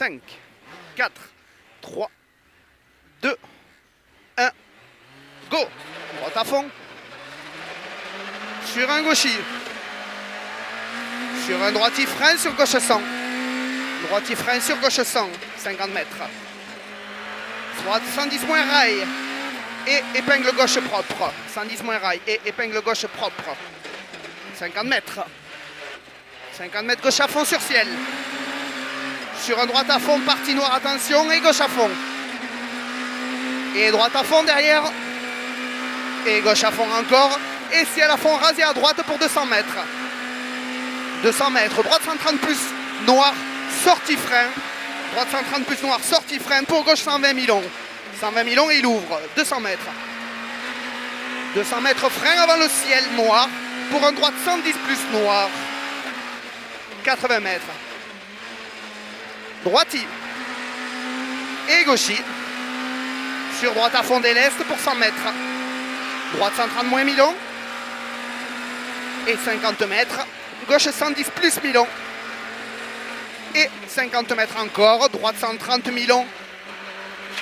5, 4, 3, 2, 1, go. Droite à fond. Sur un gauchis. Sur un droiti, frein sur gauche 100. Droiti, frein sur gauche 100. 50 mètres. Droite 110 moins rail. Et épingle gauche propre. 110 moins rail et épingle gauche propre. 50 mètres. 50 mètres gauche à fond sur ciel. Sur un droite à fond, partie noire, attention, et gauche à fond. Et droite à fond derrière. Et gauche à fond encore. Et ciel à fond rasé à droite pour 200 mètres. 200 mètres, droite 130 plus noir, sortie frein. Droite 130 plus noir, sortie frein pour gauche 120 milons. 120 milons et il ouvre. 200 mètres. 200 mètres frein avant le ciel noir pour un droite 110 plus noir. 80 mètres. Droiti. Et gauchis. Sur droite à fond des l'Est pour 100 mètres. Droite 130 moins milons. Et 50 mètres. Gauche 110 plus milons. Et 50 mètres encore. Droite 130 milons.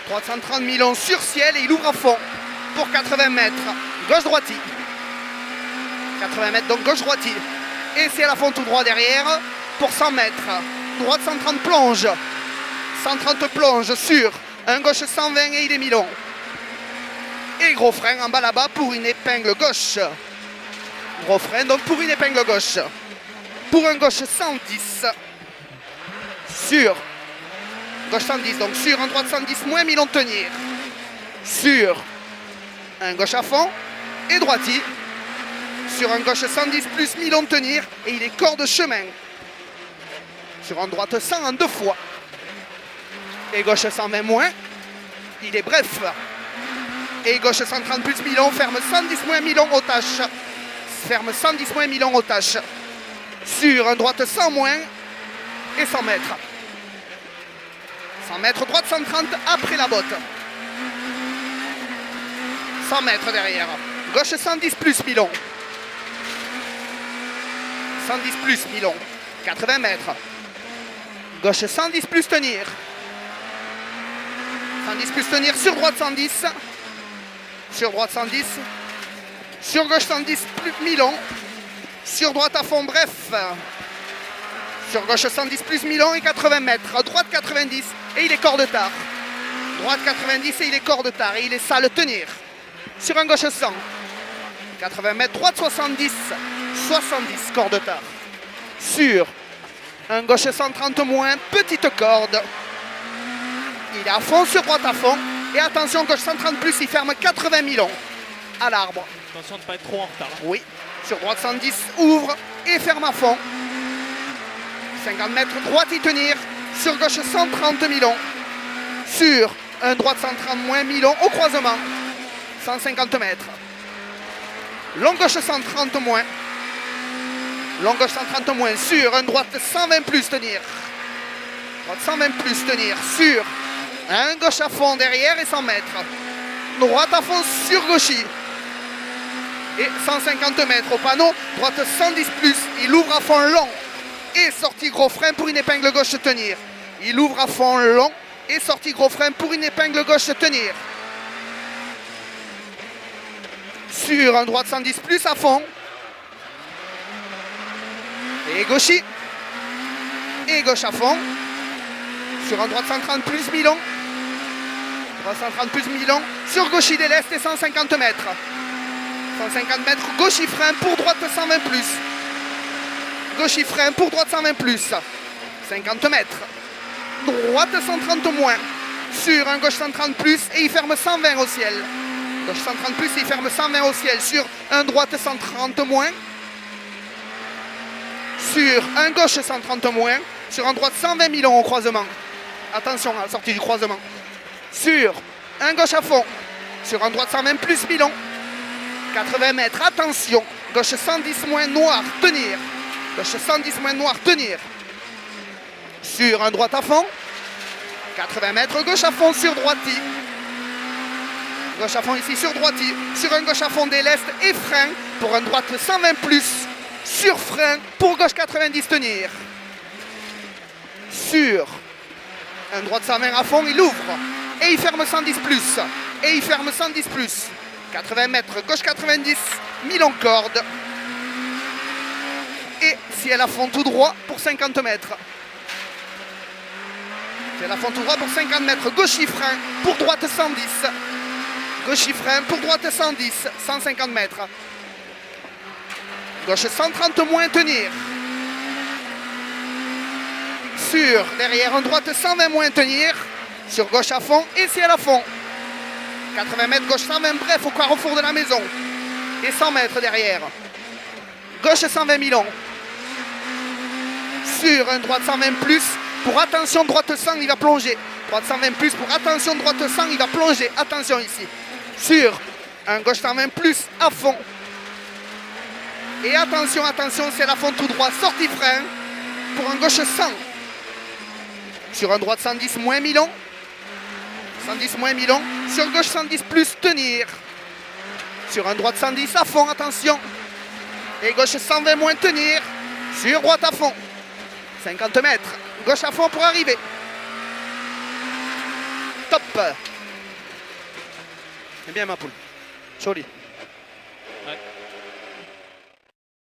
Droite 130 milons sur ciel et il ouvre à fond pour 80 mètres. Gauche droiti. 80 mètres donc gauche droiti. Et c'est à la fond tout droit derrière pour 100 mètres. Droite 130 plonge. 130 plonge sur un gauche 120 et il est milons. Et gros frein en bas là-bas pour une épingle gauche. Gros frein donc pour une épingle gauche. Pour un gauche 110. Sur gauche 110, donc sur un droite 110 moins milons tenir. Sur un gauche à fond et droiti. Sur un gauche 110 plus milons tenir et il est corps de chemin. Sur un droite 100 en 2 fois. Et gauche 120 moins, il est bref. Et gauche 130 plus milons, ferme 110 moins milons aux tâches. Ferme 110 moins milons aux tâches. Sur un droite 100 moins et 100 mètres. 100 mètres, droite 130 après la botte. 100 mètres derrière. Gauche 110 plus milons. 110 plus milons. 80 mètres. Gauche 110 plus tenir. 110 plus tenir sur droite 110. Sur droite 110. Sur gauche 110 plus milons. Sur droite à fond bref. Sur gauche 110 plus milons et 80 mètres. Droite 90 et il est corps de tard. Droite 90 et il est corps de tard. Et il est sale tenir. Sur un gauche 100. 80 mètres. Droite 70. 70 corps de tard. Sur un gauche 130 moins. Petite corde. Il est à fond sur droite à fond. Et attention, gauche 130 plus, il ferme 80 milons à l'arbre. Attention de ne pas être trop en retard. Oui. Sur droite 110, ouvre et ferme à fond. 50 mètres, droite y tenir. Sur gauche 130 milons. Sur un droite 130 moins milons au croisement. 150 mètres. Long gauche 130 moins. Long gauche 130 moins. Sur un droite 120 plus tenir. Droite 120 plus tenir. Sur un gauche à fond derrière et 100 mètres. Droite à fond sur gauchis. Et 150 mètres au panneau. Droite 110 plus. Il ouvre à fond long. Et sortie gros frein pour une épingle gauche tenir. Il ouvre à fond long. Et sortie gros frein pour une épingle gauche tenir. Sur un droite 110 plus à fond. Et gauchis. Et gauche à fond. Sur un droite 130 plus milons. Droite 130 plus milons. Sur gauchis des l'Est et 150 mètres. 150 mètres. Gauchis frein pour droite 120 plus. Gauchis frein pour droite 120 plus. 50 mètres. Droite 130 moins. Sur un gauche 130 plus et il ferme 120 au ciel. Gauche 130 plus et il ferme 120 au ciel. Sur un droite 130 moins. Sur un gauche 130 moins. Sur un droite 120 milons au croisement. Attention à la sortie du croisement. Sur un gauche à fond. Sur un droite 120 plus milons. 80 mètres. Attention. Gauche 110 moins noir. Tenir. Gauche 110 moins noir. Tenir. Sur un droite à fond. 80 mètres. Gauche à fond sur droiti. Gauche à fond ici sur droiti. Sur un gauche à fond des l'Est et frein. Pour un droite 120 plus. Sur frein. Pour gauche 90 tenir. Sur Un droit de 120 à fond, il ouvre. Et il ferme 110 plus. Et il ferme 110 plus. 80 mètres, gauche 90, mi-long corde. Et ciel à fond tout droit pour 50 mètres. Ciel à fond tout droit pour 50 mètres. Gauche frein pour droite 110. Gauche frein pour droite 110, 150 mètres. Gauche 130 moins tenir. Sur derrière un droite 120 moins tenir. Sur gauche à fond et ciel à fond. 80 mètres, gauche 120, bref, au carrefour de la maison. Et 100 mètres derrière. Gauche 120 mi-long. Sur un droite 120 plus. Pour attention, droite 100, il va plonger. Droite 120 plus, pour attention, droite 100, il va plonger. Attention ici. Sur un gauche 120 plus à fond. Et attention, attention, c'est à fond tout droit. Sortie frein pour un gauche 100. Sur un droite 110 moins mi-long. 110 moins mi-long. Sur gauche 110 plus tenir. Sur un droite 110 à fond, attention. Et gauche 120 moins tenir. Sur droite à fond. 50 mètres. Gauche à fond pour arriver. Top. C'est bien ma poule. Joli.